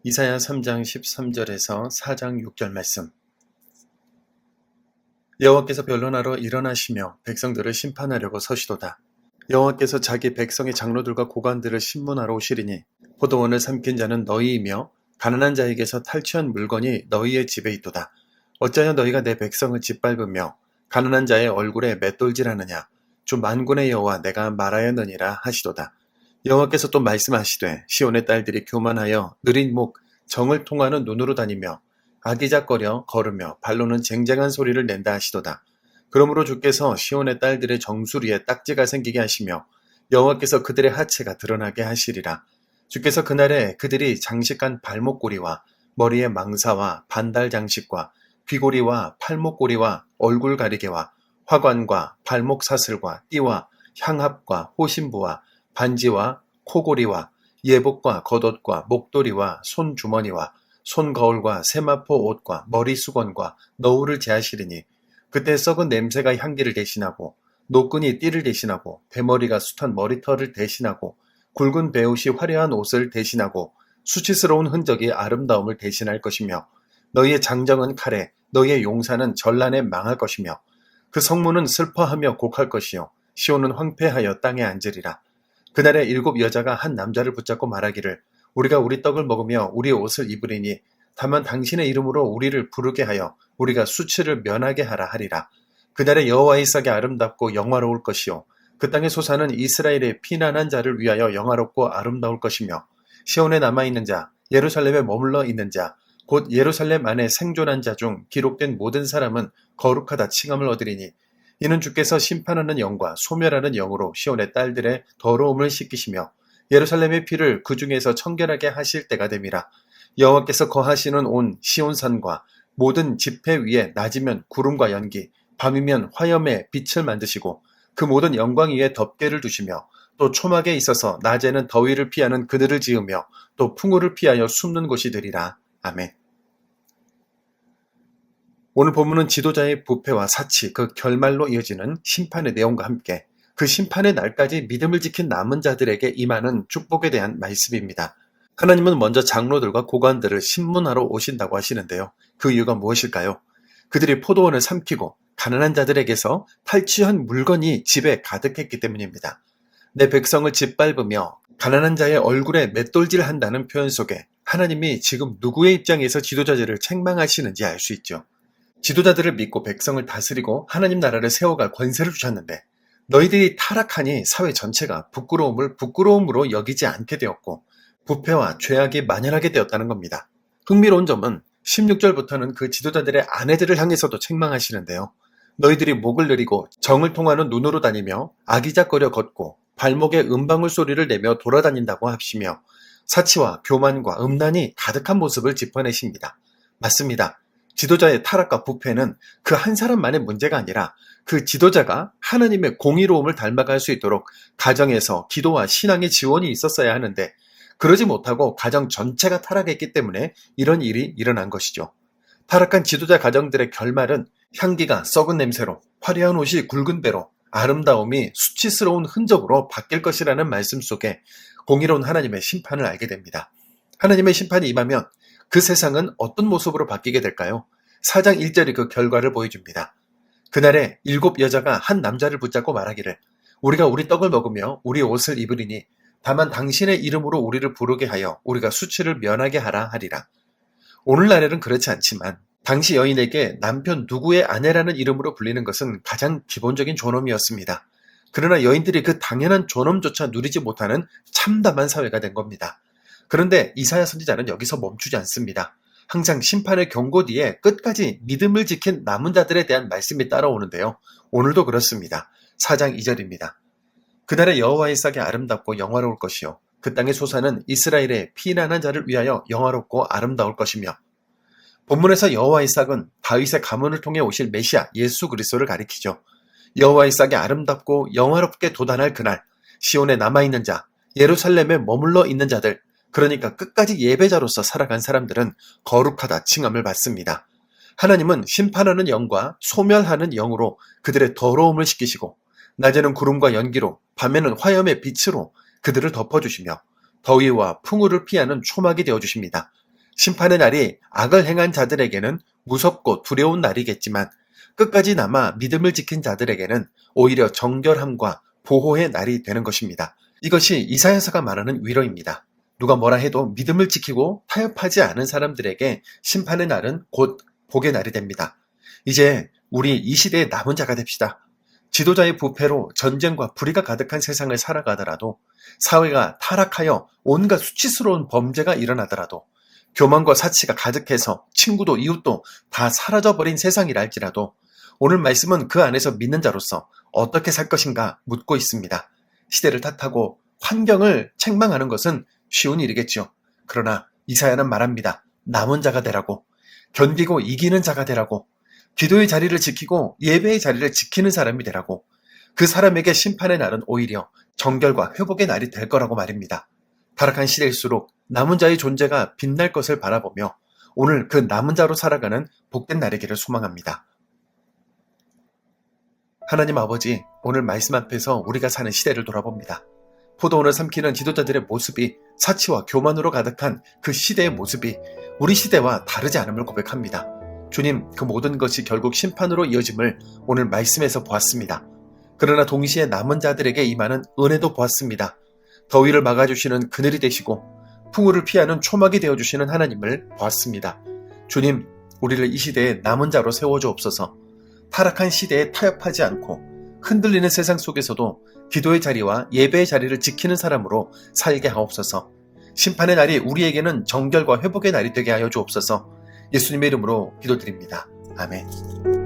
이사야 3장 13절에서 4장 6절 말씀. 여호와께서 변론하러 일어나시며 백성들을 심판하려고 서시도다. 여호와께서 자기 백성의 장로들과 고관들을 신문하러 오시리니 포도원을 삼킨 자는 너희이며 가난한 자에게서 탈취한 물건이 너희의 집에 있도다. 어찌하여 너희가 내 백성을 짓밟으며 가난한 자의 얼굴에 맷돌질하느냐. 주 만군의 여호와 내가 말하였느니라 하시도다. 여호와께서 또 말씀하시되 시온의 딸들이 교만하여 느린 목 정을 통하는 눈으로 다니며 아기작거려 걸으며 발로는 쟁쟁한 소리를 낸다 하시도다. 그러므로 주께서 시온의 딸들의 정수리에 딱지가 생기게 하시며 여호와께서 그들의 하체가 드러나게 하시리라. 주께서 그날에 그들이 장식한 발목고리와 머리에 망사와 반달 장식과 귀고리와 팔목고리와 얼굴 가리개와 화관과 발목 사슬과 띠와 향합과 호신부와 반지와 코고리와 예복과 겉옷과 목도리와 손주머니와 손거울과 세마포 옷과 머리수건과 너울을 제하시리니 그때 썩은 냄새가 향기를 대신하고 노끈이 띠를 대신하고 대머리가 숱한 머리털을 대신하고 굵은 베옷이 화려한 옷을 대신하고 수치스러운 흔적이 아름다움을 대신할 것이며 너희의 장정은 칼에 너희의 용사는 전란에 망할 것이며 그 성문은 슬퍼하며 곡할 것이요 시온은 황폐하여 땅에 앉으리라. 그날에 7 여자가 한 남자를 붙잡고 말하기를 우리가 우리 떡을 먹으며 우리 옷을 입으리니 다만 당신의 이름으로 우리를 부르게 하여 우리가 수치를 면하게 하라 하리라. 그날에 여호와의 싹이 아름답고 영화로울 것이요 그 땅의 소사는 이스라엘의 피난한 자를 위하여 영화롭고 아름다울 것이며 시온에 남아있는 자 예루살렘에 머물러 있는 자 곧 예루살렘 안에 생존한 자 중 기록된 모든 사람은 거룩하다 칭함을 얻으리니 이는 주께서 심판하는 영과 소멸하는 영으로 시온의 딸들의 더러움을 씻기시며 예루살렘의 피를 그 중에서 청결하게 하실 때가 됨이라. 여호와께서 거하시는 온 시온산과 모든 지폐 위에 낮이면 구름과 연기, 밤이면 화염의 빛을 만드시고 그 모든 영광 위에 덮개를 두시며 또 초막에 있어서 낮에는 더위를 피하는 그늘을 지으며 또 풍우를 피하여 숨는 곳이 되리라. 아멘. 오늘 본문은 지도자의 부패와 사치, 그 결말로 이어지는 심판의 내용과 함께 그 심판의 날까지 믿음을 지킨 남은 자들에게 임하는 축복에 대한 말씀입니다. 하나님은 먼저 장로들과 고관들을 신문하러 오신다고 하시는데요. 그 이유가 무엇일까요? 그들이 포도원을 삼키고 가난한 자들에게서 탈취한 물건이 집에 가득했기 때문입니다. 내 백성을 짓밟으며 가난한 자의 얼굴에 맷돌질한다는 표현 속에 하나님이 지금 누구의 입장에서 지도자들을 책망하시는지 알 수 있죠. 지도자들을 믿고 백성을 다스리고 하나님 나라를 세워갈 권세를 주셨는데 너희들이 타락하니 사회 전체가 부끄러움을 부끄러움으로 여기지 않게 되었고 부패와 죄악이 만연하게 되었다는 겁니다. 흥미로운 점은 16절부터는 그 지도자들의 아내들을 향해서도 책망하시는데요. 너희들이 목을 내리고 정을 통하는 눈으로 다니며 아기작거려 걷고 발목에 음방울 소리를 내며 돌아다닌다고 하시며 사치와 교만과 음란이 가득한 모습을 짚어내십니다. 맞습니다. 지도자의 타락과 부패는 그 한 사람만의 문제가 아니라 그 지도자가 하나님의 공의로움을 닮아갈 수 있도록 가정에서 기도와 신앙의 지원이 있었어야 하는데 그러지 못하고 가정 전체가 타락했기 때문에 이런 일이 일어난 것이죠. 타락한 지도자 가정들의 결말은 향기가 썩은 냄새로 화려한 옷이 굵은 배로 아름다움이 수치스러운 흔적으로 바뀔 것이라는 말씀 속에 공의로운 하나님의 심판을 알게 됩니다. 하나님의 심판이 임하면 그 세상은 어떤 모습으로 바뀌게 될까요? 4장 1절이 그 결과를 보여줍니다. 그날에 7 여자가 한 남자를 붙잡고 말하기를 우리가 우리 떡을 먹으며 우리 옷을 입으리니 다만 당신의 이름으로 우리를 부르게 하여 우리가 수치를 면하게 하라 하리라. 오늘날에는 그렇지 않지만 당시 여인에게 남편 누구의 아내라는 이름으로 불리는 것은 가장 기본적인 존엄이었습니다. 그러나 여인들이 그 당연한 존엄조차 누리지 못하는 참담한 사회가 된 겁니다. 그런데 이사야 선지자는 여기서 멈추지 않습니다. 항상 심판의 경고 뒤에 끝까지 믿음을 지킨 남은 자들에 대한 말씀이 따라오는데요. 오늘도 그렇습니다. 4장 2절입니다. 그날에 여호와의 싹이 아름답고 영화로울 것이요 그 땅의 소사는 이스라엘의 피난한 자를 위하여 영화롭고 아름다울 것이며 본문에서 여호와의 싹은 다윗의 가문을 통해 오실 메시아 예수 그리스도를 가리키죠. 여호와의 싹이 아름답고 영화롭게 도단할 그날 시온에 남아있는 자 예루살렘에 머물러 있는 자들 그러니까 끝까지 예배자로서 살아간 사람들은 거룩하다 칭함을 받습니다. 하나님은 심판하는 영과 소멸하는 영으로 그들의 더러움을 씻기시고 낮에는 구름과 연기로 밤에는 화염의 빛으로 그들을 덮어주시며 더위와 풍우를 피하는 초막이 되어주십니다. 심판의 날이 악을 행한 자들에게는 무섭고 두려운 날이겠지만 끝까지 남아 믿음을 지킨 자들에게는 오히려 정결함과 보호의 날이 되는 것입니다. 이것이 이사야서가 말하는 위로입니다. 누가 뭐라 해도 믿음을 지키고 타협하지 않은 사람들에게 심판의 날은 곧 복의 날이 됩니다. 이제 우리 이 시대의 남은 자가 됩시다. 지도자의 부패로 전쟁과 불의가 가득한 세상을 살아가더라도, 사회가 타락하여 온갖 수치스러운 범죄가 일어나더라도, 교만과 사치가 가득해서 친구도 이웃도 다 사라져버린 세상이라 할지라도 오늘 말씀은 그 안에서 믿는 자로서 어떻게 살 것인가 묻고 있습니다. 시대를 탓하고 환경을 책망하는 것은 쉬운 일이겠죠. 그러나 이사야는 말합니다. 남은 자가 되라고, 견디고 이기는 자가 되라고, 기도의 자리를 지키고 예배의 자리를 지키는 사람이 되라고, 그 사람에게 심판의 날은 오히려 정결과 회복의 날이 될 거라고 말입니다. 타락한 시대일수록 남은 자의 존재가 빛날 것을 바라보며 오늘 그 남은 자로 살아가는 복된 날이기를 소망합니다. 하나님 아버지, 오늘 말씀 앞에서 우리가 사는 시대를 돌아봅니다. 포도원을 삼키는 지도자들의 모습이 사치와 교만으로 가득한 그 시대의 모습이 우리 시대와 다르지 않음을 고백합니다. 주님, 그 모든 것이 결국 심판으로 이어짐을 오늘 말씀에서 보았습니다. 그러나 동시에 남은 자들에게 임하는 은혜도 보았습니다. 더위를 막아주시는 그늘이 되시고 풍우를 피하는 초막이 되어주시는 하나님을 보았습니다. 주님, 우리를 이 시대에 남은 자로 세워주옵소서. 타락한 시대에 타협하지 않고 흔들리는 세상 속에서도 기도의 자리와 예배의 자리를 지키는 사람으로 살게 하옵소서. 심판의 날이 우리에게는 정결과 회복의 날이 되게 하여 주옵소서. 예수님의 이름으로 기도드립니다. 아멘.